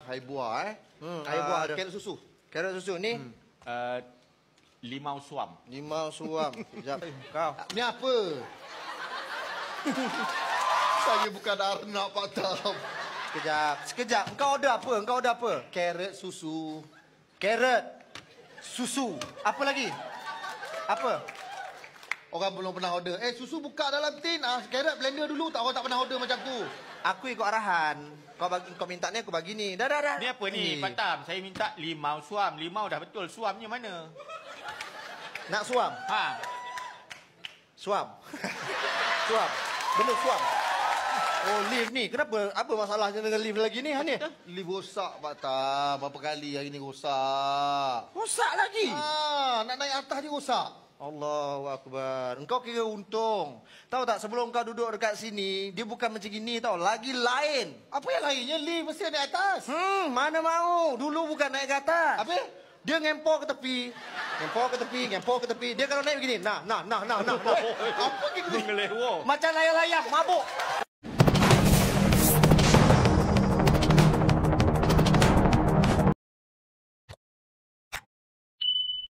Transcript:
air buah Air buah ada. Carrot susu. Carrot susu ni. Limau suam. Limau suam. Sekejap. Kau. Ni apa? Saya bukan Arnab Pak Tam. Sekejap. Engkau order apa? Carrot susu. Carrot. Susu. Apa lagi? Apa? Orang belum pernah order. Susu buka dalam tin. Carrot blender dulu. Orang tak pernah order macam tu. Aku ikut arahan. Kau minta ni, aku bagi ni. Dah. Ni apa ni, Pak Tam? Saya minta limau suam. Limau dah betul. Suamnya mana? Nak suam? Ha. Suam. Suam. Benar suam. Oh, lift ni. Kenapa? Apa masalahnya dengan lift lagi ni? Ni? Lift rosak Pak Tam. Berapa kali hari ni rosak. Rosak lagi? Nak naik atas dia rosak. Allahu Akbar. Engkau kira untung. Tahu tak, sebelum kau duduk dekat sini, dia bukan macam gini tau. Lagi lain. Apa yang lainnya? Lift mesti naik atas. Mana mau. Dulu bukan naik ke atas. Apa? Dia ngempor ke tepi. Ngempor ke tepi. Dia kalau naik begini. Nah. Apa gitu? Ngelewo. Macam layang-layang, mabuk.